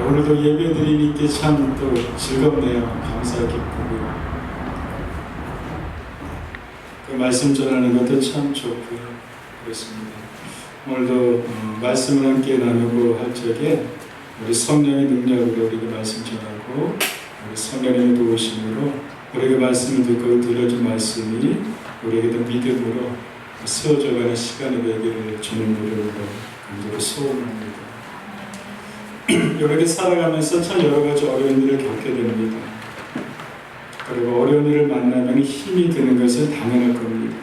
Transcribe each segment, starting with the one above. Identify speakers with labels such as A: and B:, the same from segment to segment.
A: 오늘도 예배드리니까 참 또 즐겁네요. 감사 기쁘고요. 그 말씀 전하는 것도 참 좋고요. 그렇습니다. 오늘도 말씀을 함께 나누고 할 적에 우리 성령의 능력으로 우리가 말씀 전하고 우리 성령님의 도우심으로 우리가 말씀을 듣고 들려준 말씀이 우리에게도 믿음으로 세워져가는 시간이 되기를 주님의 이름으로 간절히 소원합니다. 이렇게 살아가면서 참 여러 가지 어려운 일을 겪게 됩니다. 그리고 어려운 일을 만나면 힘이 드는 것은 당연할 겁니다.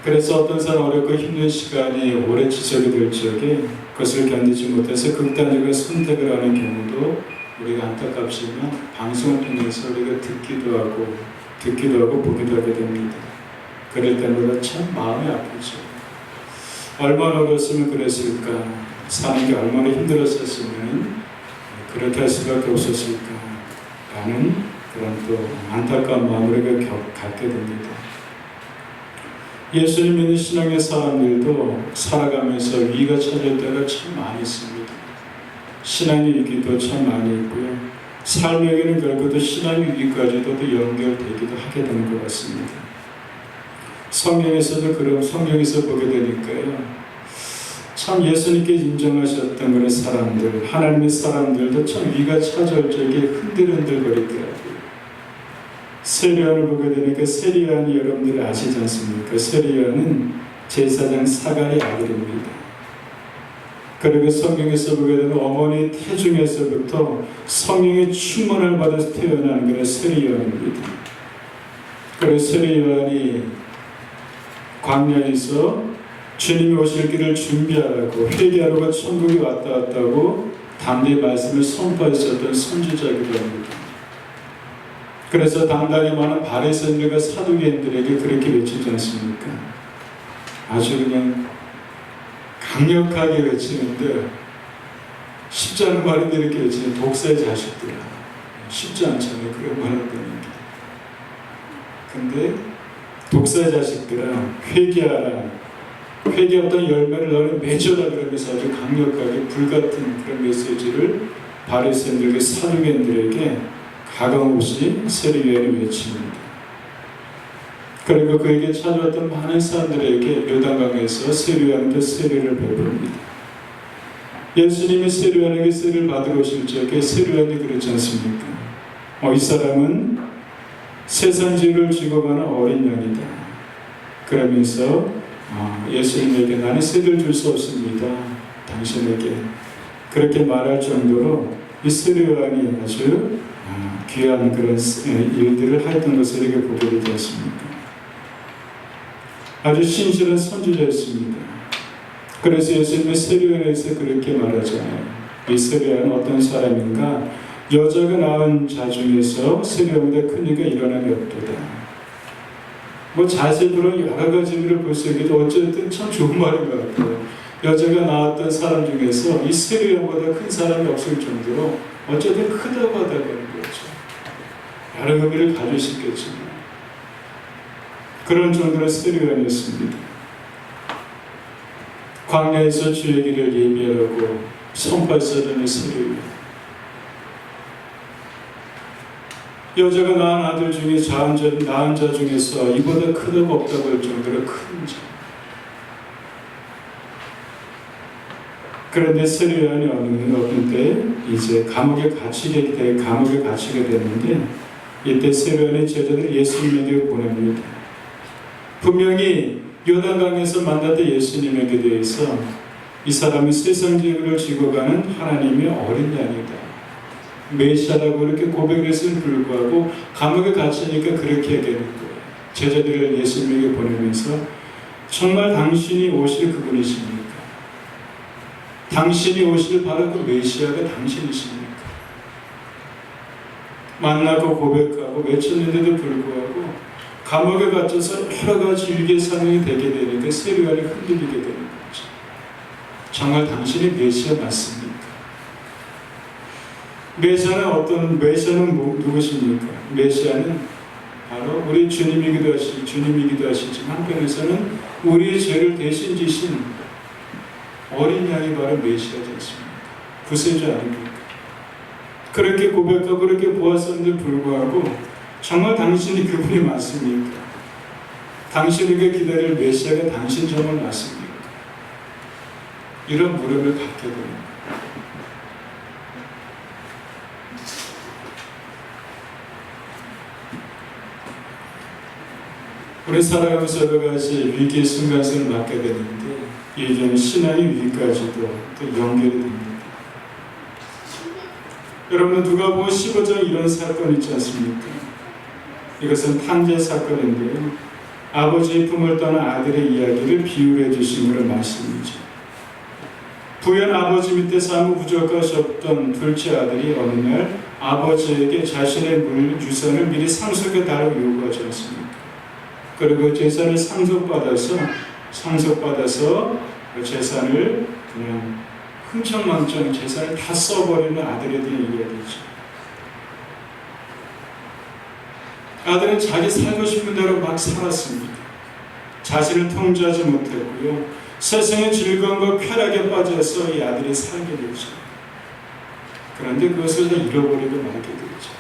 A: 그래서 어떤 사람 어렵고 힘든 시간이 오래 지속이 될 적에 그것을 견디지 못해서 극단적인 선택을 하는 경우도 우리가 안타깝지만 방송을 통해서 우리가 듣기도 하고 보기도 하게 됩니다. 그럴 때마다 참 마음이 아프죠. 얼마나 어렸으면 그랬을까? 사는 게 얼마나 힘들었었으면 그렇게 할 수밖에 없었을까? 라는 그런 또 안타까운 마음을 우리가 갖게 됩니다. 예수님 믿는 신앙의 사람들도 살아가면서 위기가 찾을 때가 참 많이 있습니다. 신앙의 위기도 참 많이 있고요. 삶에게는 결국도 신앙의 위기까지도 연결되기도 하게 되는 것 같습니다. 성경에서도 그런 성경에서 보게 되니까요. 참 예수님께 인정하셨던 그런 사람들, 하나님의 사람들도 참 위가 찾아올 적에 흔들흔들거리더라고요. 세리안을 보게 되니까 세리안이 여러분들 아시지 않습니까? 세리안은 제사장 사갈의 아들입니다. 그리고 성경에서 보게 되는 어머니 태중에서부터 성령의 충만을 받아서 태어난 그런 세리안입니다. 그리고 세리안이 광야에서 주님이 오실 길을 준비하라고 회개하러가 천국이 왔다 갔다고 담대히 말씀을 선포했었던 선지자이기도 합니다. 그래서 당당히 많은 바리새인들과 사두개인들에게 그렇게 외치지 않습니까? 아주 그냥 강력하게 외치는데 쉽지 않은 말인데 이렇게 외치는 독사의 자식들아. 쉽지 않잖아요. 그런 말을 듣는 게. 근데 독사의 자식들아 회개하라. 회개 없던 열매를 너는 맺어라 그러면서 아주 강력하게 불같은 그런 메시지를 바리새인들과 사두개인들에게 가감없이 세리안이 외칩니다. 그리고 그에게 찾아왔던 많은 사람들에게 요단강에서 세리안한테 세리를 베풀입니다. 예수님이 세리안에게 세리를 받으러 오실 적에 세리안이 그렇지 않습니까? 이 사람은 세상 죄를 지고 가는 어린 양이다. 그러면서 예수님에게 나는 세리를 줄 수 없습니다. 당신에게 그렇게 말할 정도로 이 세리안이 아주 귀한 그런 일들을 했던 것을 이렇게 보게 되었습니다. 아주 신실한 선지자였습니다. 그래서 예수님의 세리안에서 그렇게 말하잖아요. 이 세리안은 어떤 사람인가? 여자가 낳은 자 중에서 세리안보다 큰 이가 일어남이 없도다. 자세들은 여러 가지 의미를 볼 수 있겠죠. 어쨌든 참 좋은 말인 것 같아요. 여자가 낳았던 사람 중에서 이 세리안보다 큰 사람이 없을 정도로 어쨌든 크다고 하다는 거죠. 여러 의미를 가질 수 있겠지만 그런 정도로 세리안이었습니다. 광야에서 주의 길을 예비하라고 선포했었던 세리안. 여자가 낳은 아들 중에 낳은 자 중에서 이보다 크다고 없다고 할 정도로 큰 자. 그런데 세리안이 어느 때 이제 감옥에 갇히게 됐는데 이때 세리안의 제자들이 예수님에게 보냅니다. 분명히 요단강에서 만났던 예수님에게 대해서 이 사람은 세상 죄를 지고 가는 하나님의 어린 양이다. 메시아라고 이렇게 고백했음에도 불구하고 감옥에 갇히니까 그렇게 얘기하는 거예요. 제자들을 예수님에게 보내면서 정말 당신이 오실 그분이십니까? 당신이 오실 바로 그 메시아가 당신이십니까? 만나고 고백하고 외쳤는데도 불구하고 감옥에 갇혀서 여러 가지 유괴 사명이 되게 되니까 세리안이 흔들리게 되는 거죠. 정말 당신이 메시아 맞습니까? 메시아는 누구십니까? 메시아는 바로 우리 주님이기도 하시지만 한편에서는 우리의 죄를 대신 지신 어린 양이 바로 메시아지 않습니까? 구세주 아닙니까? 그렇게 고백하고 그렇게 보았었는데 불구하고 정말 당신이 그분이 맞습니까? 당신에게 기다릴 메시아가 당신 정말 맞습니까? 이런 물음을 갖게 됩니다. 우리 살아가면서 여러 가지 위기의 순간을 맞게 되는데 이제는 신앙의 위기까지도 또 연결이 됩니다. 여러분 누가복음 15장 이런 사건이 있지 않습니까? 이것은 탕제 사건인데요. 아버지의 품을 떠난 아들의 이야기를 비유해 주신 그런 말씀이죠. 부연 아버지 밑에서 아무 부족것이 없던 둘째 아들이 어느 날 아버지에게 자신의 유산을 미리 상속해 달라고 요구하지 않습니까? 그리고 재산을 상속받아서 그 재산을 그냥 흥청망청 재산을 다 써버리는 아들에 대한 이야기죠. 아들은 자기 살고 싶은 대로 막 살았습니다. 자신을 통제하지 못했고요. 세상의 즐거움과 쾌락에 빠져서 이 아들이 살게 되죠. 그런데 그것을 잃어버리고 말게 되죠.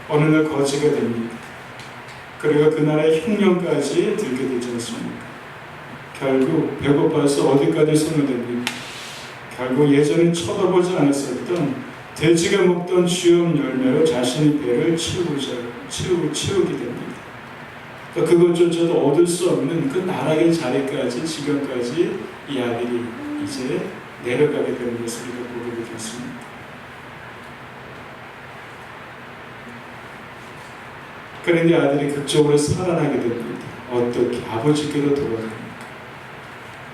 A: 어느 날 거지가 됩니다. 그리고 그 나라의 흉년까지 들게 되지 않습니까? 결국 배고파서 어디까지 손을 댑니까? 결국 예전에 쳐다보지 않았었던 돼지가 먹던 쥐염 열매로 자신의 배를 채우게 됩니다. 그것조차도 얻을 수 없는 그 나락의 자리까지 지금까지 이 아들이 이제 내려가게 되는 것을 우리가 보게 되겠습니다. 그런데 아들이 극적으로 살아나게 됩니다. 어떻게? 아버지께로 돌아갑니다.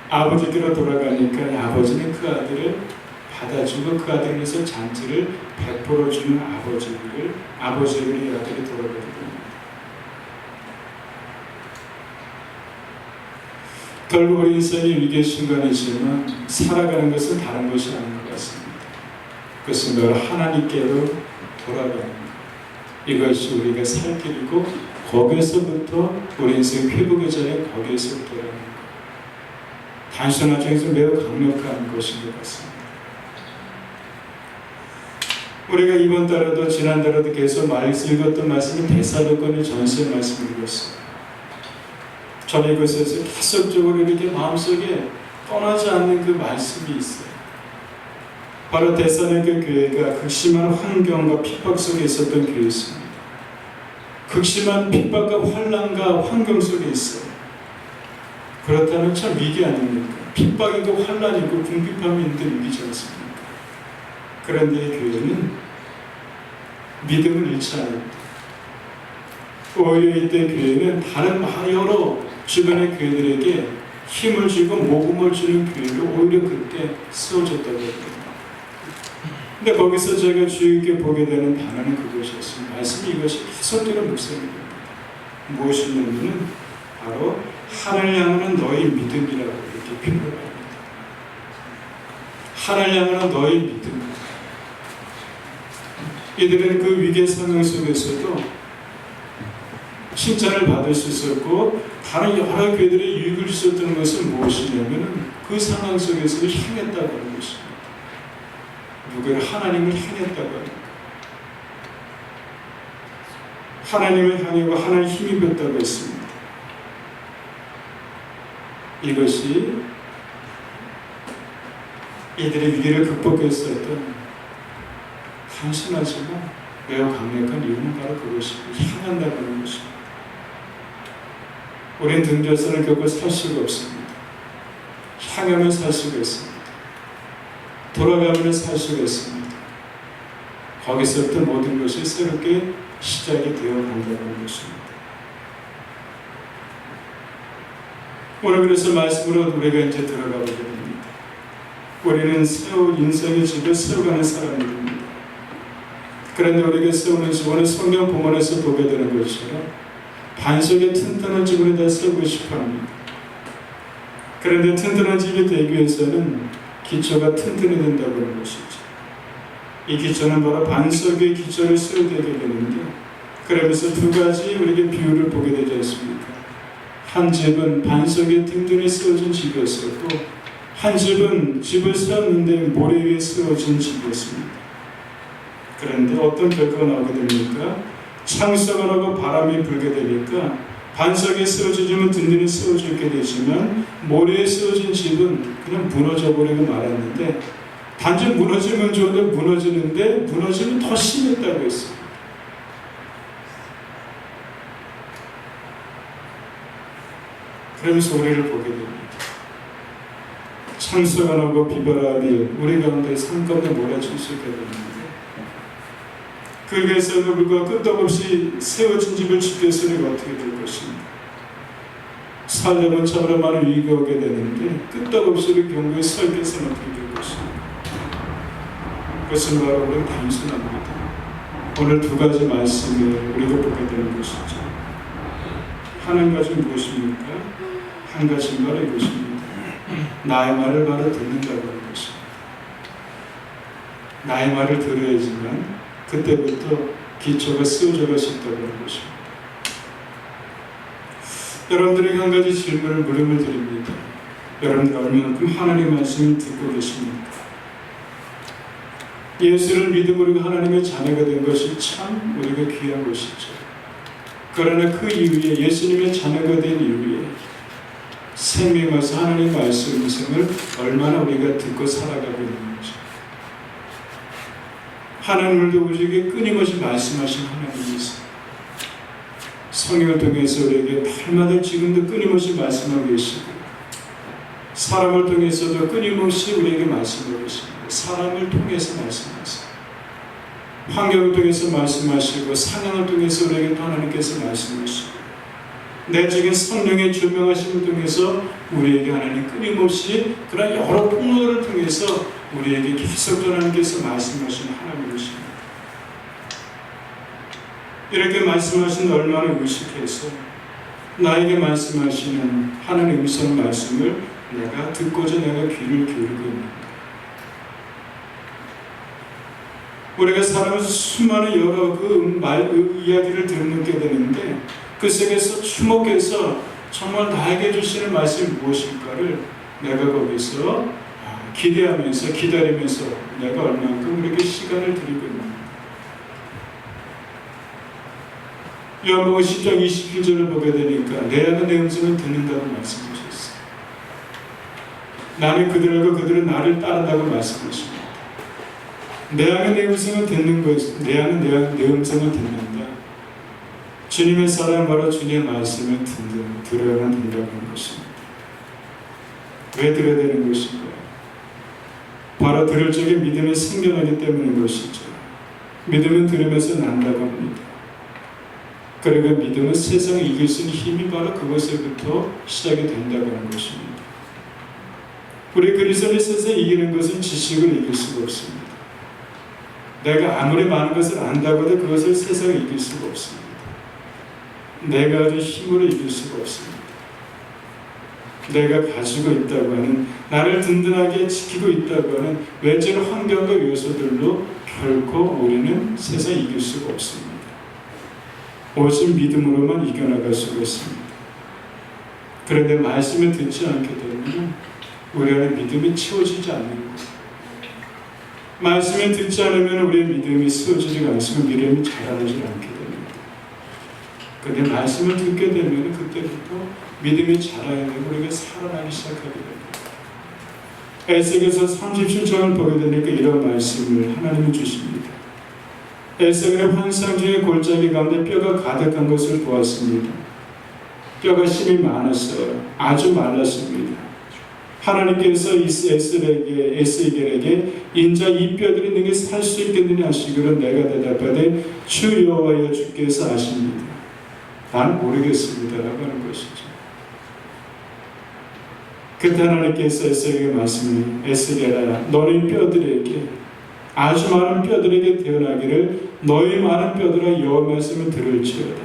A: 아버지께로 돌아가니까 아버지는 그 아들을 받아주고 그 아들을 위해서 잔치를 베풀어 주는 아버지에게 아들이 돌아가게 됩니다. 결국 우리 인생이 위기의 순간이지만 살아가는 것은 다른 것이 아닌 것 같습니다. 그것은 바로 하나님께로 돌아가는 것. 이것이 우리가 살 길이고 거기에서부터 우리 인생 회복의 자리에 거기에서부터라는 것. 단순하지만 매우 강력한 것인 것 같습니다. 우리가 이번 달에도 지난달에도 계속 읽었던 말씀이 데살로니가 전서의 말씀을 읽었어요. 저는 이것에서 계속적으로 이렇게 마음속에 떠나지 않는 그 말씀이 있어요. 바로 데살로니가 교회가 극심한 환경과 핍박 속에 있었던 교회였습니다. 극심한 핍박과 환난과 환경 속에 있어요. 그렇다면 참 위기 아닙니까? 핍박이고 환난이고 궁핍함이 있는 위기지 않습니까? 그런데 이 교회는 믿음을 잃지 않았다. 오히려 이때 교회는 다른 여러 주변의 교회들에게 힘을 주고 모금을 주는 교회로 오히려 그때 세워졌다고 합니다. 근데 거기서 제가 주의 깊게 보게 되는 단어는 그것이었습니다. 말씀이 이것이 계속되는 목소리입니다. 무엇이냐면 바로 하늘 향하는 너의 믿음이라고 이렇게 표현을 합니다. 하늘 향하는 너의 믿음. 이들은 그 위기의 상황 속에서도 칭찬을 받을 수 있었고 다른 여러 교회들의 유익을 주셨던 것은 무엇이냐면 그 상황 속에서 향했다고 하는 것입니다. 누구를 하나님을 향했다고 합니다. 하나님을 향하고 하나님 힘이 뺐다고 했습니다. 이것이 이들의 위기를 극복했었던 단순하지만 매우 강력한 이유는 바로 그것입니다. 향한다고 하는 것입니다. 우린 등져서는 결코 살 수가 없습니다. 향하면 살 수가 있습니다. 돌아가면 살 수가 있습니다. 거기서부터 모든 것이 새롭게 시작이 되어 간다는 것입니다. 오늘 그래서 말씀으로 우리가 이제 들어가 보게 됩니다. 우리는 인생의 집을 세워가는 사람입니다. 그런데 우리가 세우는 집, 오늘 성경 본문에서 보게 되는 것처럼 반석에 튼튼한 집을 다 세우고 싶어 합니다. 그런데 튼튼한 집이 되기 위해서는 기초가 튼튼해야 된다고 하는 것이죠. 이 기초는 바로 반석 위에 기초를 세워야 되게 되는데, 그러면서 두 가지 우리에게 비유를 보게 되지 않습니까? 한 집은 반석 위에 든든히 세워진 집이었었고, 한 집은 집을 세웠는데 모래 위에 세워진 집이었습니다. 그런데 어떤 결과가 나오게 됩니까? 창수가 나고 바람이 불게 되니까 반석에 세워진 집은 든든히 세워져 있게 되지만 모래에 세워진 집은 그냥 무너져 버리고 말았는데, 단지 무너지면 좋은데 무너지는데 무너지면 더 심했다고 했어요. 그러면서 우리를 보게 됩니다. 창수가 나고 비바람이 우리 가운데 산 가운데 몰아칠 수 있게 됩니다. 그에게서도 불구하고 끄떡없이 세워진 집을 지켰으니 어떻게 될 것입니까? 살려면 참으로 많은 위기가 오게 되는데 끄떡없이 그 경고에 서 있겠으면 어떻게 될 것입니까? 그것은 바로 우리는 단순합니다. 오늘 두 가지 말씀을 우리가 보게 되는 것이죠. 하나님 가지고 무엇입니까? 한 가지는 바로 이것입니다. 나의 말을 바로 듣는다고 하는 것입니다. 나의 말을 들어야지만 그때부터 기초가 세워져 갈 수 있다고 하는 것입니다. 여러분들에게 한 가지 질문을 물음을 드립니다. 여러분들 얼마만큼 하나님의 말씀을 듣고 계십니까? 예수를 믿음으로 하나님의 자녀가 된 것이 참 우리가 귀한 것이죠. 그러나 그 이후에 예수님의 자녀가 된 이후에 생명의 하나님 말씀을 얼마나 우리가 듣고 살아가고 있는지. 하나님을 우리에게 끊임없이 말씀하신 하나님이세요. 성경을 통해서 우리에게 날마다 지금도 끊임없이 말씀하고 계시고, 사람을 통해서도 끊임없이 우리에게 말씀하고 계십니다. 사람을 통해서 말씀하세요. 환경을 통해서 말씀하시고, 상황을 통해서 우리에게 또 하나님께서 말씀하시고, 내적인 성령의 조명하심을 통해서 우리에게 하나님 끊임없이 그런 여러 통로를 통해서 우리에게 계속 하나님께서 말씀하시는 하나님이십니다. 이렇게 말씀하신 얼마나 의식해서 나에게 말씀하시는 하나님의 음성 말씀을 내가 듣고자 내가 귀를 기울이고 있는가. 우리가 살아가면서 수많은 여러 이야기를 듣게 되는데 그 속에서 주목해서 정말 나에게 주시는 말씀이 무엇일까를 내가 거기서 기대하면서 기다리면서 내가 얼마만큼 우리에게 시간을 드리고 있는가. 요한복음 10장 27절을 보게 되니까 내 악은 내 음성을 듣는다고 말씀하셨어요. 나는 그들하고 그들은 나를 따른다고 말씀하십니다. 내 악은 내 음성을 듣는 것, 내 악은 내 음성을 듣는다. 주님의 사랑 바로 주님의 말씀을 들어야만 된다고 하는 것입니다. 왜 들어야 되는 것인가요? 바로 들을 적에 믿음이 생겨나기 때문인 것이죠. 믿음은 들으면서 난다고 합니다. 그러니까 믿음은 세상을 이길 수 있는 힘이 바로 그것에부터 시작이 된다고 하는 것입니다. 우리 그리스도인이 세상을 이기는 것은 지식으로 이길 수가 없습니다. 내가 아무리 많은 것을 안다고 해도 그것을 세상을 이길 수가 없습니다. 내가 가진 힘으로 이길 수가 없습니다. 내가 가지고 있다고 하는, 나를 든든하게 지키고 있다고 하는 외적 환경과 요소들로 결코 우리는 세상을 이길 수가 없습니다. 오직 믿음으로만 이겨나갈 수가 있습니다. 그런데 말씀을 듣지 않게 되면 우리 안에 믿음이 채워지지 않는 거예요. 말씀을 듣지 않으면 우리의 믿음이 세워지지 않으면 믿음이 자라나지 않게 됩니다. 그런데 말씀을 듣게 되면 그때부터 믿음이 자라야 되고 우리가 살아나기 시작하게 됩니다. 에스겔서 37장을 보게 되니까 이런 말씀을 하나님이 주십니다. 에스겔의 환상 중에 골짜기 가운데 뼈가 가득한 것을 보았습니다. 뼈가 힘이 많았어요. 아주 말랐습니다. 하나님께서 에스겔에게 인자 이 뼈들이 너에게 살 수 있겠느냐 하시기로 내가 대답하되 주 여호와여 주께서 아십니다. 난 모르겠습니다 라고 하는 것이죠. 그때 하나님께서 에스겔에게 말씀해 에스겔아 너희 뼈들에게 아주 많은 뼈들에게 태어나기를 너희 많은 뼈들아 여호와 말씀을 들을지어다.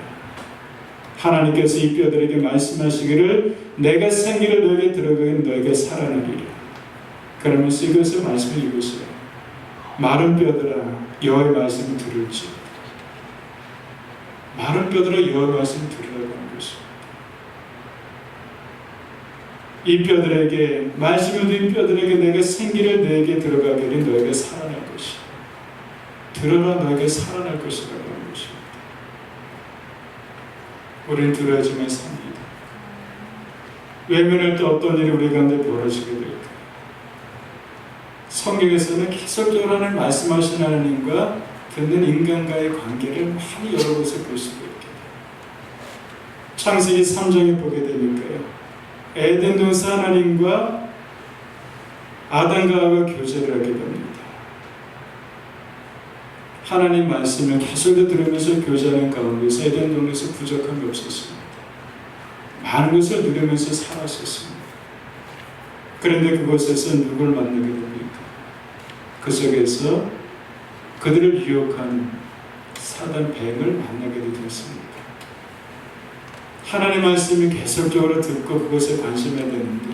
A: 하나님께서 이 뼈들에게 말씀하시기를 내가 생기를 너에게 들어가긴 너에게 살아나리라. 그러면서 이것을 말씀해 이것을 마른 뼈들아 여호와의 말씀을 들을지어다. 마른 뼈들아 여호와의 말씀을 들으라고 하는 것입니다. 이 뼈들에게, 말씀을 들은 뼈들에게 내가 생기를 내게 들어가게 되니 너희가 살아날 것이야. 들어가 너희가 살아날 것이라고 하는 것입니다. 우리는 들어야지만 삽니다. 외면할 때 어떤 일이 우리 가운데 벌어지게 될까? 성경에서는 계속적으로 하나님 말씀하신 하나님과 듣는 인간과의 관계를 많이 여러 곳에 볼 수가 있게 돼요. 창세기 3장에 보게 되니까요, 에덴 동산 하나님과 아담과 하와 교제를 하게 됩니다. 하나님 말씀을 계속 들으면서 교제하는 가운데서 에덴 동산에서 부족함이 없었습니다. 많은 것을 누리면서 살았었습니다. 그런데 그곳에서 누굴 만나게 됩니까? 그 속에서 그들을 유혹한 사단 뱀을 만나게 되었습니다. 하나님 말씀이 계속적으로 듣고 그것에 관심해야 되는데,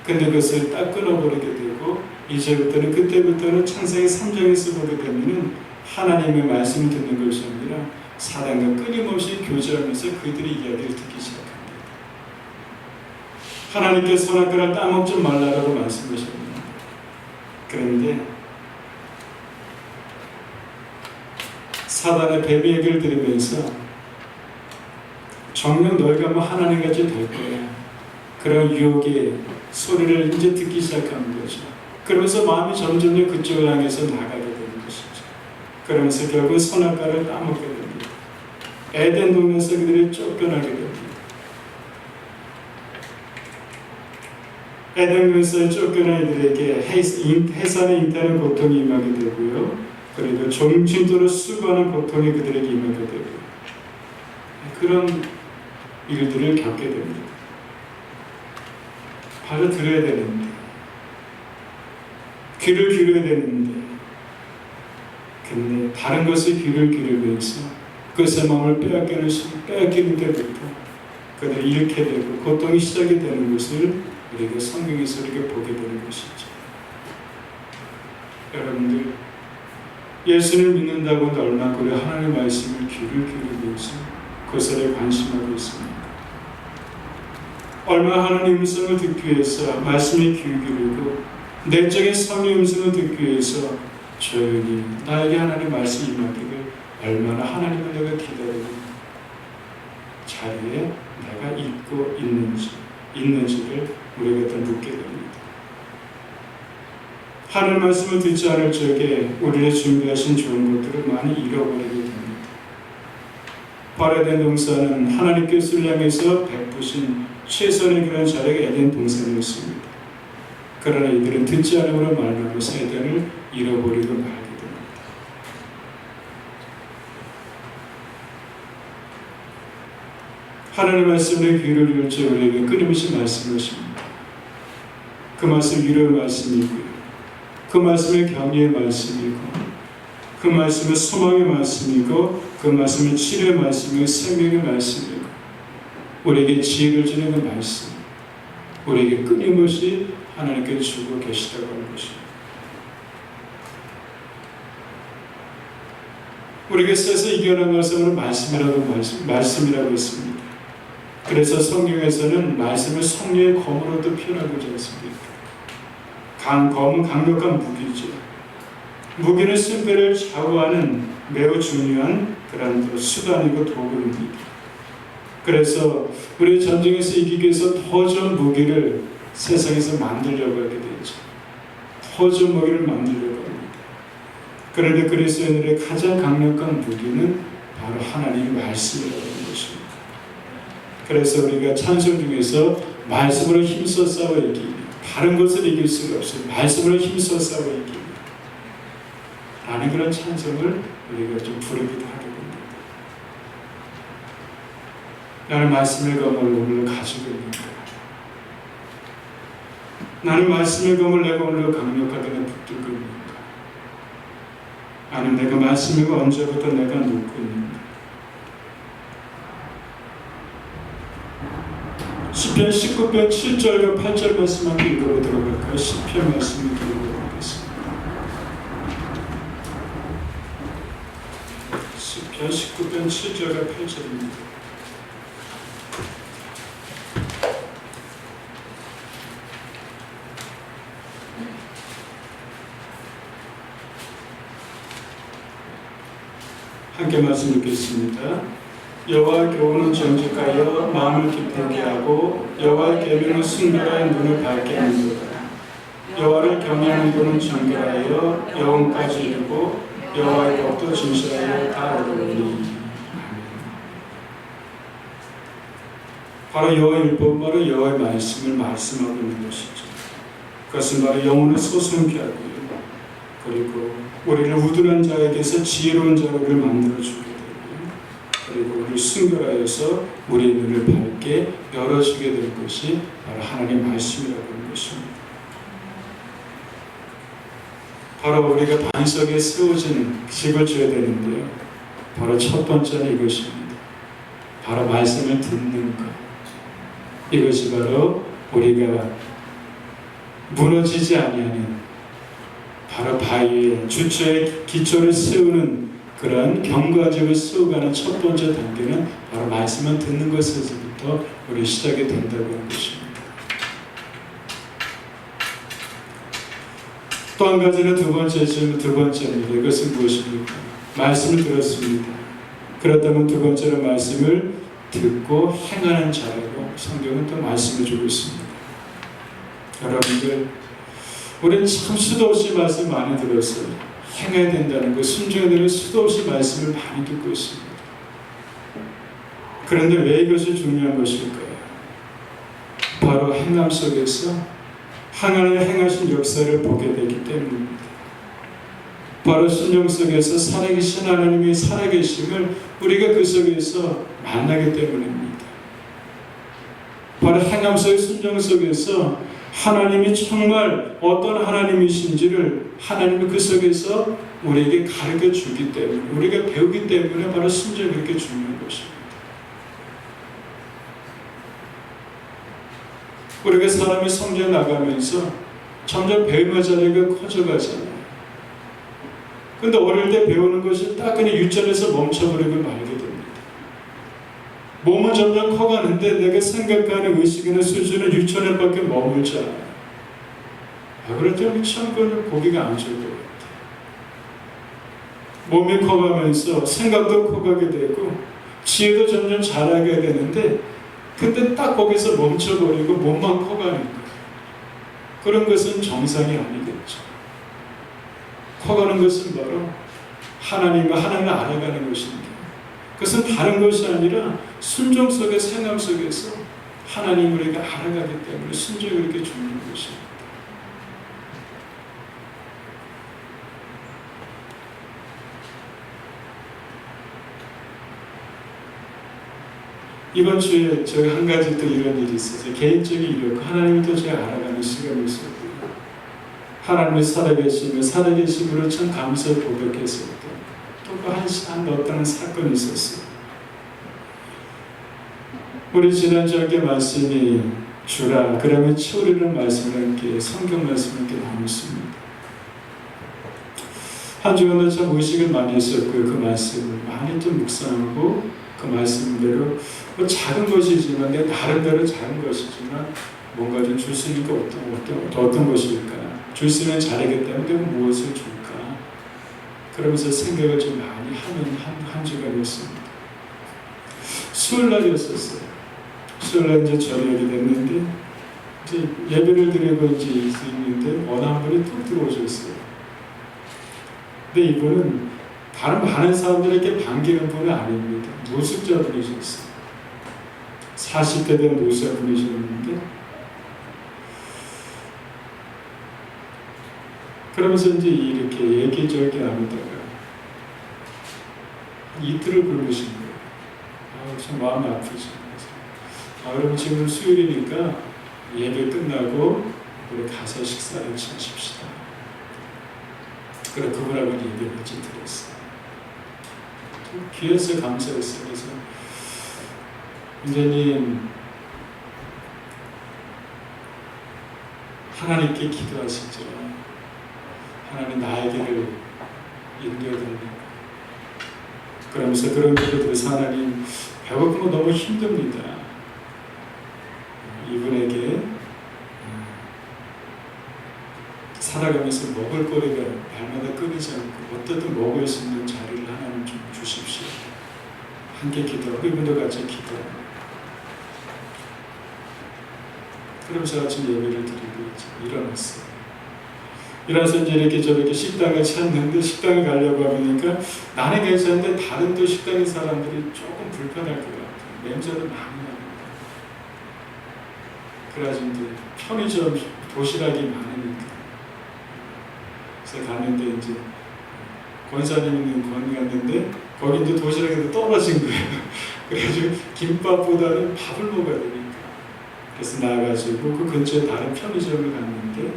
A: 근데 그것을 딱 끊어버리게 되고, 이제부터는 그때부터는 창세기 3장에서 보게 되면은 하나님의 말씀을 듣는 것이 아니라 사단과 끊임없이 교제하면서 그들의 이야기를 듣기 시작합니다. 하나님께서 선악과를 따먹지 말라라고 말씀하셨습니다. 그런데 사단의 뱀의 얘기를 들으면서 정녕 너희가 뭐 하나님같이 될 거야, 그런 유혹의 소리를 이제 듣기 시작하는 거죠. 그러면서 마음이 점점 그쪽을 향해서 나가게 되는 것이죠. 그러면서 결국 선악과를 따먹게 됩니다. 에덴 동산에서 그들이 쫓겨나게 됩니다. 에덴 동산에 쫓겨난 이들에게 해산의 잉태하는 고통이 임하게 되고요, 그리고 종친도로 수고하는 고통이 그들에게 임하게 되고요, 그런 일들을 겪게 됩니다. 바로 들어야 되는데, 귀를 기울여야 되는데, 근데 다른 것에 귀를 기울이면서 그것의 마음을 빼앗기는 때부터 그들이 잃게 되고 고통이 시작이 되는 것을 우리가 성경에서 우리가 보게 되는 것이죠. 여러분들, 예수를 믿는다고 해도 얼마나 우리 하나님의 말씀을 귀를 기울이면서 그것에 관심하고 있습니다. 얼마나 하나님의 음성을 듣기 위해서 말씀에 귀 기울이고 내적인 성의 음성을 듣기 위해서 조용히 나에게 하나님의 말씀이 임하기를 얼마나 하나님을 내가 기다리고 자리에 내가 있고 있는지를 우리가 더 묻게 됩니다. 하나님의 말씀을 듣지 않을 적에 우리의 준비하신 좋은 것들을 많이 잃어버리게 됩니다. 에덴 동산은 하나님께서 향해서 베푸신 최선의 그런 자리가 에덴 동산이었습니다. 그러나 이들은 듣지 않음으로 말미암아서 에덴을 잃어버리고 말게 됩니다. 하나님의 말씀에 귀를 기울일 때 우리에게 끊임없이 말씀하십니다. 그 말씀 위로의 말씀이고요, 그 말씀의 격려의 말씀이고, 그 말씀은 소망의 말씀이고, 그 말씀은 치료의 말씀이고, 생명의 말씀이고, 우리에게 지혜를 주는 그 말씀, 우리에게 끊임없이 하나님께 주고 계시다고 하는 것입니다. 우리에게 써서 이겨낸 것을 말씀이라고 했습니다. 그래서 성경에서는 말씀을 성령의 검으로도 표현하고 있지 않습니까? 검은 강력한 무기죠. 무기는 승패를 좌우하는 매우 중요한 그런 수단이고 도구입니다. 그래서 우리 전쟁에서 이기기 위해서 더 좋은 무기를 세상에서 만들려고 하게 되죠. 더 좋은 무기를 만들려고 합니다. 그런데 그리스도인들의 가장 강력한 무기는 바로 하나님의 말씀이라고 하는 것입니다. 그래서 우리가 찬송 중에서 말씀으로 힘써 싸워 이기기, 다른 것을 이길 수가 없어요. 말씀으로 힘써 싸워 이기기 라는 그런 찬송을 우리가 좀 부르기도 하게 됩니다. 나는 말씀의 검을 오늘로 가지고 있는가? 나는 말씀의 검을 내가 오늘로 강력하게 붙들고 있는가? 아니면 내가 말씀의 검 언제부터 내가 놓고 있는가? 시편 19편 7절과 8절 말씀 한번 읽어보도록 할까요? 시편 말씀을 읽어보도록 하겠습니다. 시편 19편 7절과 8절입니다. 함께 말씀 읽겠습니다. 여호와의 교훈은 정직하여 마음을 기쁘게 하고 여호와의 계명은 순결하여 눈을 밝게 하는도다. 여호와를 경외하는 자는 정결하여 영혼까지 이르고 여호와의 법도 진실하여 다 이루리니. 바로 여호와의 율법, 바로 여호와의 말씀을 말씀하고 있는 것이죠. 그것은 바로 영혼을 소성케 하고요. 그리고 우리를 우둔한 자에게서 지혜로운 자를 만들어주게 되고요. 그리고 우리를 순결하여서 우리의 눈을 밝게 열어주게 될 것이 바로 하나님의 말씀이라고 하는 것입니다. 바로 우리가 반석에 세워지는 집을 줘야 되는데요. 바로 첫 번째는 이것입니다. 바로 말씀을 듣는 것. 이것이 바로 우리가 무너지지 아니하는 바로 바위에 주처의 기초를 세우는 그런 경과적을 세워가는 첫 번째 단계는 바로 말씀을 듣는 것에서부터 우리 시작이 된다고 하는 것입니다. 또 한 가지는 두 번째입니다. 이것은 무엇입니까? 말씀을 들었습니다. 그렇다면 두 번째로 말씀을 듣고 행하는 자라고 성경은 또 말씀해 주고 있습니다. 여러분들, 우리는 참 수도 없이 말씀 많이 들었어요. 행해야 된다는 것, 순종해야 되는 수도 없이 말씀을 많이 듣고 있습니다. 그런데 왜 이것이 중요한 것일까요? 바로 행함 속에서 하나님의 행하신 역사를 보게 되기 때문입니다. 바로 순종 속에서 살아계신 하나님의 살아계심을 우리가 그 속에서 만나기 때문입니다. 바로 행함 속의 순종 속에서 하나님이 정말 어떤 하나님이신지를 하나님이 그 속에서 우리에게 가르쳐 주기 때문에, 우리가 배우기 때문에 바로 순종이 그렇게 중요한 것입니다. 우리가 사람이 성장해 나가면서 점점 배움의 자리가 커져가잖아요. 근데 어릴 때 배우는 것이 딱 그냥 유치원에서 멈춰버리고 말게 됩니다. 몸은 점점 커가는데 내가 생각하는 의식이나 수준은 유치원에밖에 머물지 않아요. 그럴 때 우리 참 보기가 안 좋을 것 같아요. 몸이 커가면서 생각도 커가게 되고 지혜도 점점 자라게 되는데 근데 딱 거기서 멈춰버리고 몸만 커가는 거예요. 그런 것은 정상이 아니겠죠. 커가는 것은 바로 하나님을 알아가는 것입니다. 그것은 다른 것이 아니라 순종 속의 생활 속에서 하나님을 우리가 알아가기 때문에 순종이 그렇게 중요한 것입니다. 이번 주에 제가 한 가지 또 이런 일이 있었어요. 개인적인 일이었고 하나님이 또 제가 알아가는 시간이 있었고요. 하나님의 살아계심으로 참 감사를 고백했을 때 또 한 어떤 사건이 있었어요. 우리 지난주에 함께 말씀이 주라 그러면 채우리는 말씀을 함께 성경 말씀을 함께 나눴습니다. 한 주간도 참 의식을 많이 했었고요. 그 말씀을 많이 좀 묵상하고 그 말씀대로 뭐 작은 것이지만 내 나름대로 작은 것이지만 뭔가 좀 줄 수 있는 게 어떤 것일까? 줄 수 있는 자리이기 때문에 무엇을 줄까? 그러면서 생각을 좀 많이 하는 한 주간이었습니다. 수요일날이었었어요. 수요일날 이제 저녁이 됐는데 이제 예배를 드리고 이제 있는데 어느 한 분이 툭 들어오셨어요. 근데 이분은 다른 많은 사람들에게 반기는 분은 아닙니다. 노숙자분이셨어요. 40대 된 노숙자분이셨는데 그러면서 이제 이렇게 얘기저기 나누다가 이틀을 굶으신 거예요. 참 마음이 아프신 거예요. 그럼 지금 수요일이니까 예배 끝나고 우리 가서 식사를 하십시다. 그래 그분하고 얘기를 좀 들었어요. 귀해서 감사했어요. 그래서 원장님 하나님께 기도하시죠. 하나님 나의 길을 인도해달라고. 그러면서 그런 길을 들어서 하나님 배고픈 거 너무 힘듭니다. 이분에게 살아가면서 먹을 거리가 날마다 끊이지 않고 어떻든 먹을 수 있는 자리를 하나님 좀 주십시오. 함께 기도하고 이분도 같이 기도하고 그러면서 아침 예배를 드리고 일어났어요. 일어나서 이제 이렇게 저렇게 식당을 찾는데 식당에 가려고 하니까 나는 괜찮은데 다른 또 식당의 사람들이 조금 불편할 것 같아요. 냄새도 많이 나고. 그래가지고 이제 편의점 도시락이 많으니까 그래서 갔는데 이제 권사님 있는 권 갔는데 거기 이제 도시락에도 떨어진 거예요. 그래가지고 김밥보다는 밥을 먹어야 되니까 그래서 나와가지고 그 근처에 다른 편의점을 갔는데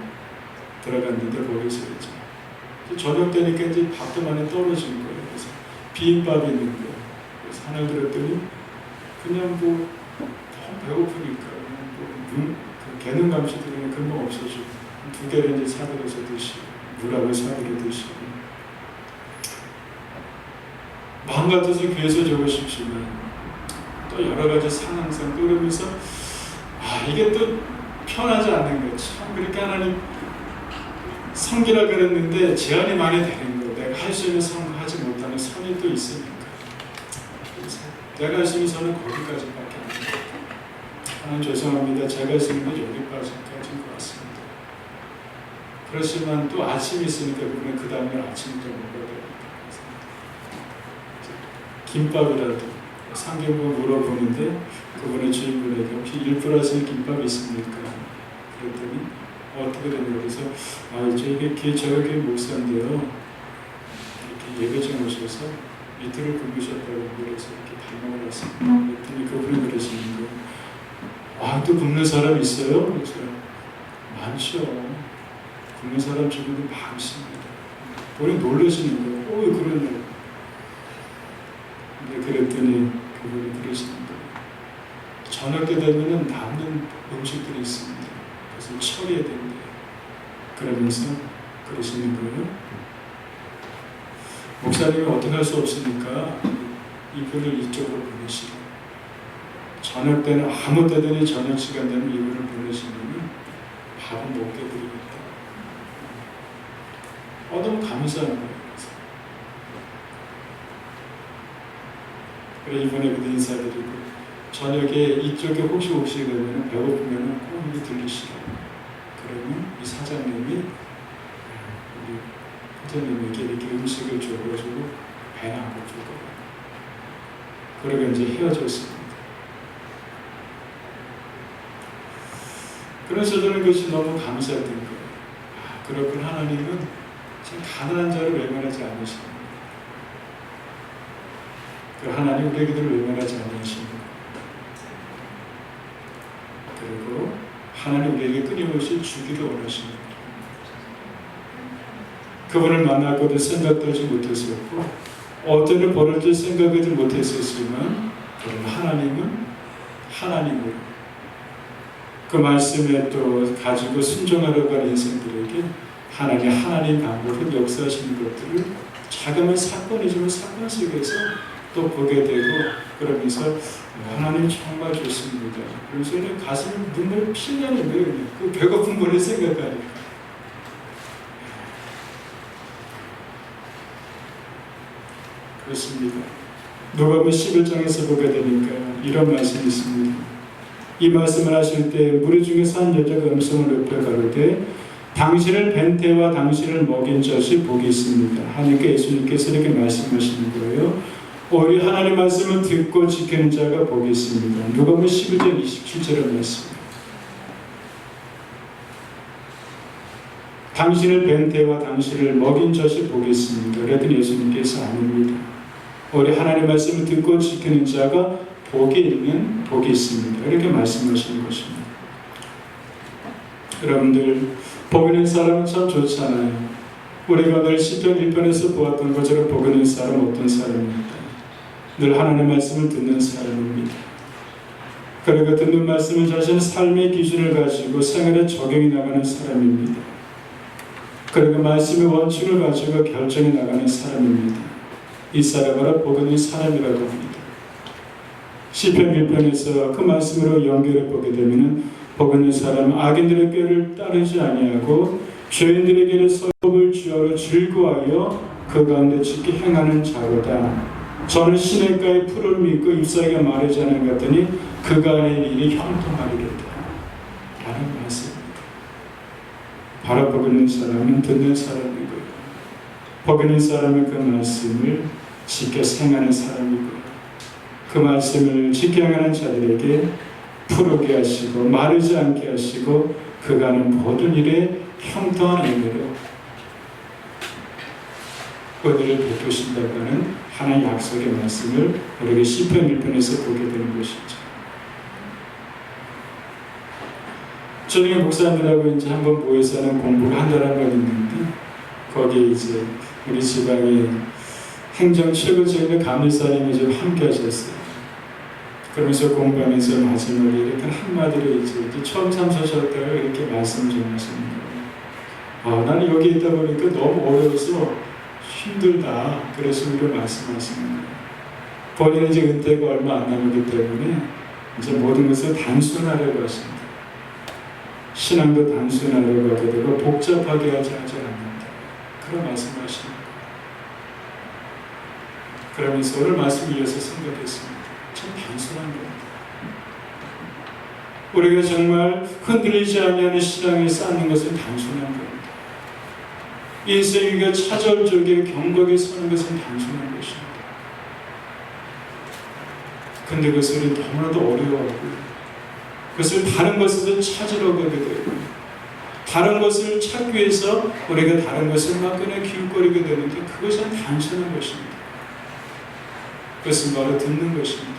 A: 들어갔는데 거기서 이제 저녁 되니까 이제 밥도 많이 떨어진 거예요. 그래서 비빔밥이 있는 거예요. 그래서 하나 들었더니 그냥 뭐 너무 배고프니까 그냥 그 개능 감시들은 금방 없어지고 2개를 이제 사들여서 드시고 물하고 사들여 드시고 마음 같아서 교회에서 적고 싶지만 또 여러 가지 상황상 그러면서 이게 또 편하지 않는 거예요. 참 그렇게 하나님 성기라 그랬는데 제한이 많이 되는 거예요. 내가 할 수 있는 성하지 못하는 선이 또 있으니까. 그래서 내가 할 수 있는 선은 거기까지밖에 안 돼요. 하나님 죄송합니다. 제가 할 수 있는 건 여기까지인 것 같습니다. 그렇지만 또 아침이 있으니까 그러면 그 다음날 아침부터 먹어야 되니까. 김밥이라도 상경부 물어보는데 그분의 주인분에게 혹시 1+1 김밥이 있습니까? 그랬더니 어떻게 되냐 그래서 저희 저렇게 목사인데요 이렇게 예배장 오셔서 이틀을 굶으셨다고 그래서 이렇게 발명을 했습니다. 그랬더니 그분이 그러시는 거예요. 또 굶는 사람 있어요? 그래서 많죠. 굶는 사람 주변에 많습니다. 우리 놀라시는 거예요. 그러냐고. 그랬더니 그분이 그러시는 거예요. 저녁 때 되면 남는 음식들이 있습니다. 그래서 처리해야 된대요. 그러면서 그러시는 거예요. 목사님이 어떻게 할 수 없으니까 이분을 이쪽으로 보내시고 저녁 때는 아무 때든지 저녁 시간 되면 이분을 보내시면 밥은 먹게 드리겠다. 너무 감사한 거예요. 그래 이번에 그때 인사드리고 저녁에 이쪽에 혹시 오시게 되면 배고프면 꼭 여기 들리시라고. 그러면 이 사장님이 우리 사장님에게 이렇게 음식을 줘가지고 배나 한번 줄 거예요. 그러고 이제 헤어졌습니다. 그래서 저는 그것이 너무 감사했던 거예요. 그렇군 하나님은 참 가난한 자를 외면하지 않으십니다. 그 하나님 우리 기도를 외면하지 않으십니다. 그리고 하나님 우리에게 끊임없이 주기를 원하십니다. 그분을 만나고도 생각도 하지 못했었고 어제는 벌어질 생각하지 못했었지만 하나님은 하나님으로 그 말씀에 또 가지고 순종하려고 하는 인생들에게 하나님 방법으로 역사하시는 것들을 자그마한 사건이지만 사건 속에서 또 보게 되고 그러면서 하나님 정말 좋습니다. 그래서 가슴에 눈물이 피나는 거예요. 그 배고픈 분을 생각하니까. 그렇습니다. 누가복음 11장에서 보게 되니까 이런 말씀이 있습니다. 이 말씀을 하실 때 무리 중에서 한 여자가 음성을 높여 가로되 당신을 뵌 때와 당신을 먹인 젖이 복이 있습니다. 하니까 예수님께서 이렇게 말씀하시는 거예요. 우리 하나님의 말씀을 듣고 지키는 자가 복이 있습니다. 누가복음 11장 27절의 말씀. 당신을 뵌 때와 당신을 먹인 젖이 복이 있습니다. 그랬더니 예수님께서 아닙니다. 우리 하나님의 말씀을 듣고 지키는 자가 복이 있습니다. 이렇게 말씀하시는 것입니다. 여러분들 복 있는 사람은 참 좋잖아요. 우리가 늘 시편 1편에서 보았던 것처럼 복 있는 사람은 어떤 사람입니까? 늘 하나님의 말씀을 듣는 사람입니다. 그리고 듣는 말씀은 자신의 삶의 기준을 가지고 생활에 적용해 나가는 사람입니다. 그리고 말씀의 원칙을 가지고 결정해 나가는 사람입니다. 이 사람은 바로 복 있는 사람이라고 합니다. 시편 1편에서 그 말씀으로 연결해 보게 되면 복 있는 사람은 악인들의 꾀를 따르지 아니하고 죄인들에게는 선업을 주하러 즐거워하여 그 가운데 깊이 행하는 자로다. 저는 시냇가의 풀을 믿고 잎사귀가 마르지 않은 것 같더니 그가 하는 일이 형통하리로다. 라는 말씀입니다. 바라보고 있는 사람은 듣는 사람이고요. 보고 있는 사람은 그 말씀을 지켜 행하는 사람이고요. 그 말씀을 지켜 행하는 자들에게 푸르게 하시고 마르지 않게 하시고 그가 하는 모든 일에 형통한 의미로 은혜를 베푸신다고 하는 하나의 약속의 말씀을 우리에게 시편 1편에서 보게 되는 것이죠. 저녁에 목사님들하고 이제 한번 모여서는 공부를 한다는 걸 있는데 거기에 이제 우리 지방의 행정 최고적인 감리사님이 좀 함께 하셨어요. 그러면서 공부하면서 마지막에 이렇게 한마디로 이제 처음 참석하셨다가 이렇게 말씀 좀 하시는 거예요. 나는 여기 있다 보니까 너무 어려워서 힘들다. 그래서 우리가 말씀하시는 거예요. 본인은 이제 은퇴가 얼마 안 남았기 때문에 이제 모든 것을 단순하려고 하십니다. 신앙도 단순하려고 하게 되고 복잡하게 하지 않는다. 그런 말씀하십니다. 그러면서 오늘 말씀 이어서 생각했습니다. 참 단순한 겁니다. 우리가 정말 흔들리지 않는 신앙을 쌓는 것은 단순한 겁니다. 인생 위기가 찾아올 적에 경각에 서는 것은 단순한 것입니다. 근데 그것을 너무나도 어려워하고 그것을 다른 것에서 찾으러 가게 되고 다른 것을 찾기 위해서 우리가 다른 것을 막 그냥 기웃거리게 되는데 그것은 단순한 것입니다. 그것은 바로 듣는 것입니다.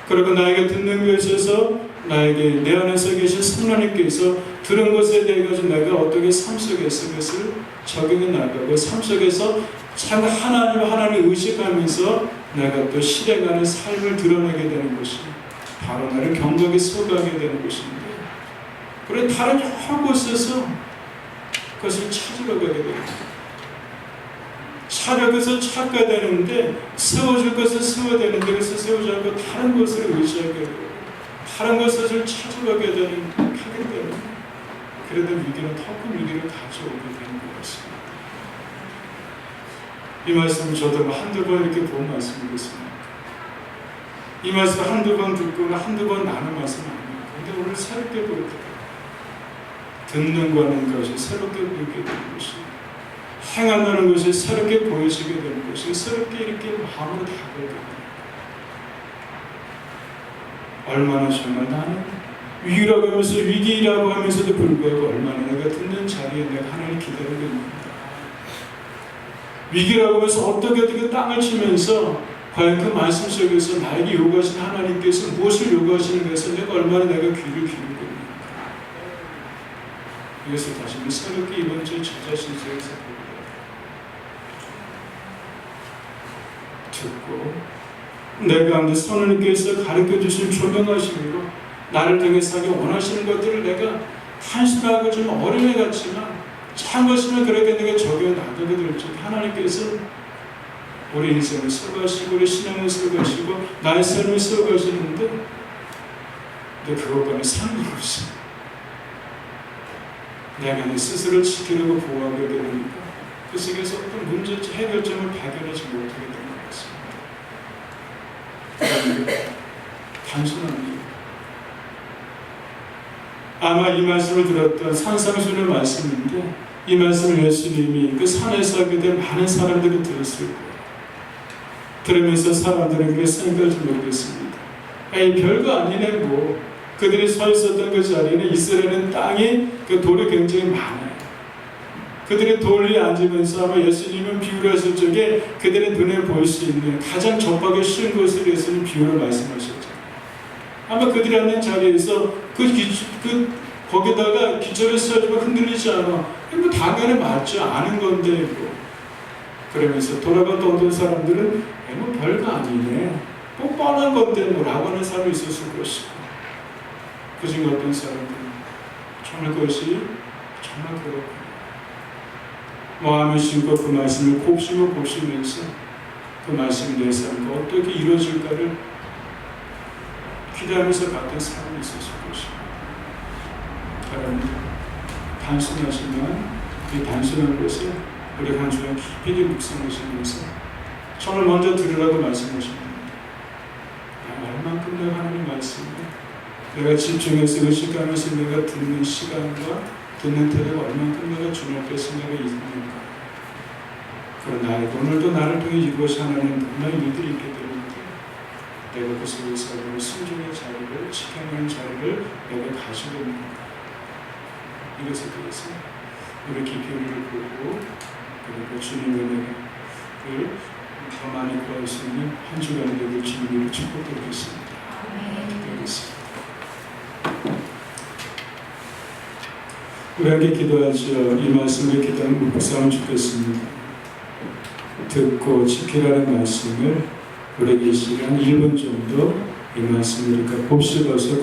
A: 그리고 나에게 듣는 것에서 나에게 내 안에서 계신 성령님께서 들은 것에 대해 가지고 내가 어떻게 삶 속에서 그것을 적용해 나가고 삶 속에서 참 하나님 의식하면서 내가 또 실행하는 삶을 드러내게 되는 것입니다. 바로 나를 경각에 서가게 되는 것입니다. 그래 다른 여러 곳에서 그것을 찾으러 가게 됩니다. 찾아가서 찾게 되는데 세워줄 것을 세워야 되는데 그것을 세우지 않고 다른 것을 의지하게 되고 다른 것을 찾아가게 되는 하게 되는 그러다 위기는 더 큰 위기를 가져오게 되는 것 같습니다. 이 말씀을 저도 한두 번 이렇게 본 말씀이겠습니다. 이 말씀 한두 번 듣거나 한두 번 나눈 말씀 아닙니다. 근데 오늘 새롭게 보게 듣는 거는 것이 새롭게 보이게 되는 것입니다. 행한다는 것이 새롭게 보여지게 되는 것이 새롭게 이렇게 마음으로 다가오게 됩니다. 얼마나 정말 나는 위기라고 하면서 위기라고 하면서도 불구하고 얼마나 내가 듣는 자리에 내가 하나님을 기다리고 있는가. 위기라고 하면서 어떻게 땅을 치면서 과연 그 말씀 속에서 나에게 요구하시는 하나님께서 무엇을 요구하시는 것에서 내가 얼마나 내가 귀를 기울이고 있는가. 이것을 다시 한번 새롭게 이번 주에 저 자신 속에서 듣고 내 가운데 선생님께서 가르쳐주신 조명하심으로 나를 통해서 하기 원하시는 것들을 내가 단순하고 좀 어린애 같지만 참 것이면 그렇게 내가 적용해 나가게 될 줄 하나님께서 우리 인생을 쓰고하시고 우리 신앙을 쓰고하시고 나의 삶을 쓰고하시는데 근데 그것과는 상관없이 내가 내 스스로를 지키려고 보호하게 되니까 그 속에서 어떤 문제점, 해결점을 발견하지 못하게 되는 것 같습니다. 단순합니다. 아마 이 말씀을 들었던 산상수훈의 말씀인데 이 말씀을 예수님이 그 산에서 하게 된 많은 사람들이 들었을 거예요. 들으면서 사람들은 그렇게 생각할지 모르겠습니다. 에이 별거 아니네 뭐. 그들이 서 있었던 그 자리에는 이스라엘은 땅이 그 돌이 굉장히 많아요. 그들이 돌 위에 앉으면서 아마 예수님은 비유를 하실 적에 그들의 눈에 보일 수 있는 가장 접하기 쉬운 것을 예수님 비유로 말씀하셨죠. 아마 그들이 앉는 자리에서 거기다가 기절을 쓰여지고 흔들리지 않아. 뭐 당연히 맞지 않은 건데 뭐. 그러면서 돌아갔던 어떤 사람들은 뭐 별거 아니네. 뭐 뻔한 건데 뭐라고 하는 사람이 있었을 것이고. 그중에 어떤 사람들은 정말 그것이 정말 그렇고 마음을 심고 그 말씀을 곱씹으면서 그 말씀이 내 삶과 어떻게 이루어질까를 기대하면서 갔던 사람이 있었을 것입니다. 여러분 단순하지만 이 단순한 것에 우리 한 주간 깊이 묵상하시면서 정말 먼저 들으라고 말씀하십니다. 얼만큼 내가 하나님 말씀을 내가 집중해서 의식하면서 내가 듣는 시간과 듣는 태도가 얼만큼 내가 주님 앞에 생각이 있는가. 그러나 오늘도 나를 통해 이루어져 하나님 정말 일들이 있게 되는데 내가 그 속에서 순종의 자리를 지켜내는 자리를 내가 가지고 있는가. 이것에 대해서 우리 깊이 우리를 보고 그리고 주님의 은혜를 더 많이 구할 수 있는 한 주간이 되길 주님으로 축복드리겠습니다. 기도하겠습니다. 우리 함께 기도하죠. 이 말씀을 기도하는 묵상을 주겠습니다. 듣고 지키라는 말씀을 우리에게 시간 1분 정도 이 말씀을 우리가 곱씹어서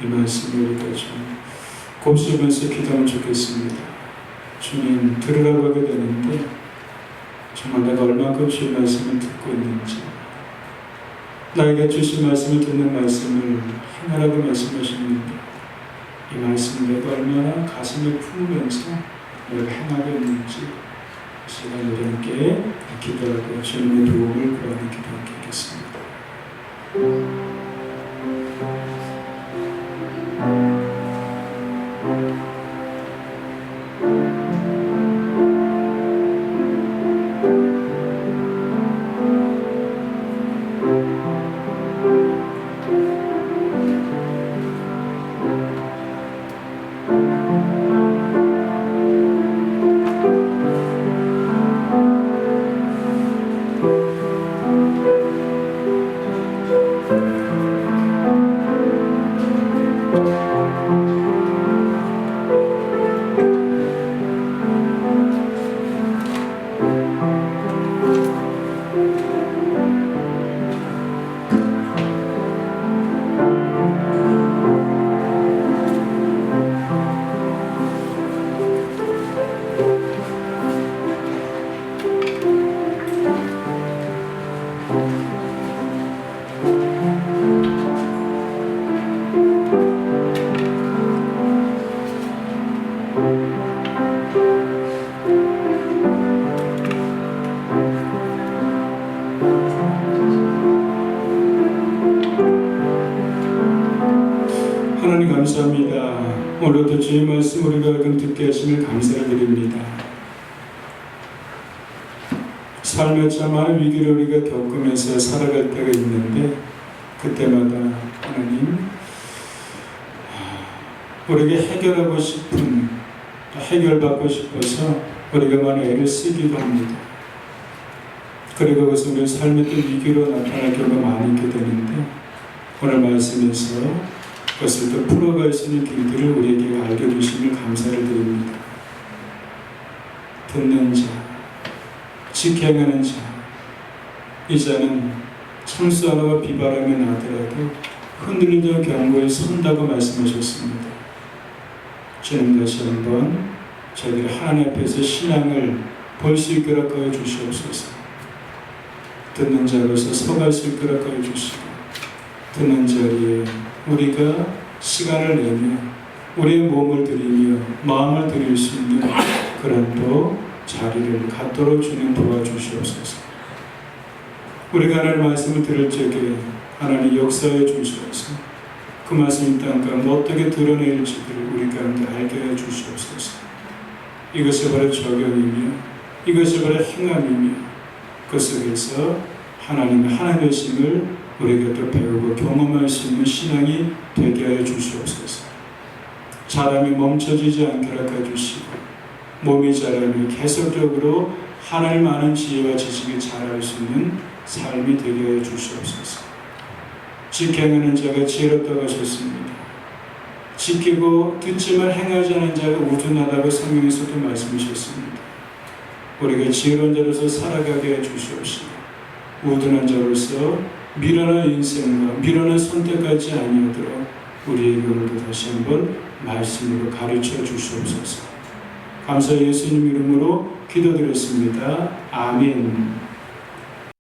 A: 이 말씀을 우리가 좀 곱씹으면서 기도하면 좋겠습니다. 주님 들으라고 하게 되는데 정말 내가 얼마큼 주의 말씀을 듣고 있는지 나에게 주신 말씀을 듣는 말씀을 행하라고 말씀하시는데 이 말씀을 내가 얼마나 가슴에 품으면서 내가 행하고 있는지 시간 우리 함께 기도하고 주님의 도움을 구하는 기도하게 하겠습니다. 하나님 감사합니다. 오늘도 주의 말씀 우리가 듣게 하심을 감사를 드립니다. 삶의 참 많은 위기를 우리가 겪으면서 살아갈 때가 있는데 그때마다 하나님 우리에게 해결하고 싶은 해결받고 싶어서 우리가 많은 애를 쓰기도 합니다. 그리고 그것은 우리 삶의 또 위기로 나타날 경우가 많이 있게 되는데 오늘 말씀에서 그것을 또 풀어갈 수 있는 길들을 우리에게 알려주심을 감사를 드립니다. 듣는 자, 지켜행하는 자, 이 자는 참수하다가 비바람이 나더라도 흔들리던 경고에 선다고 말씀하셨습니다. 주님 다시 한번 저희들이 하나님 앞에서 신앙을 볼 수 있도록 하여 주시옵소서. 듣는 자로서 서갈 수 있도록 하여 주시고 듣는 자리에 우리가 시간을 내며 우리의 몸을 드리며 마음을 드릴 수 있는 그런 또 자리를 갖도록 주님 도와주시옵소서. 우리가 하나님 말씀을 들을 적에 하나님 역사해 주시옵소서. 그 말씀이 땅 가운데 어떻게 드러낼지를 우리 가운데 알게 해 주시옵소서. 이것이 바로 적용이며 이것이 바로 행함이며 그 속에서 하나님의 하나 되심을 우리가 또 배우고 경험할 수 있는 신앙이 되게 하여 주시옵소서. 자람이 멈춰지지 않게 허락해 주시고 몸이 자라며 계속적으로 하나님 아는 지혜와 지식이 자랄 수 있는 삶이 되게 하여 주시옵소서. 지켜행하는 자가 지혜롭다고 하셨습니다. 지키고 듣지만 행하지 않은 자가 우둔하다고 성경에서도 말씀하셨습니다. 우리가 지혜로운 자로서 살아가게 해 주시옵시고 우둔한 자로서 미련한 인생과 미련한 선택하지 아니하도록 우리에게 오늘도 다시 한번 말씀으로 가르쳐 주시옵소서. 감사 예수님 이름으로 기도드렸습니다. 아멘.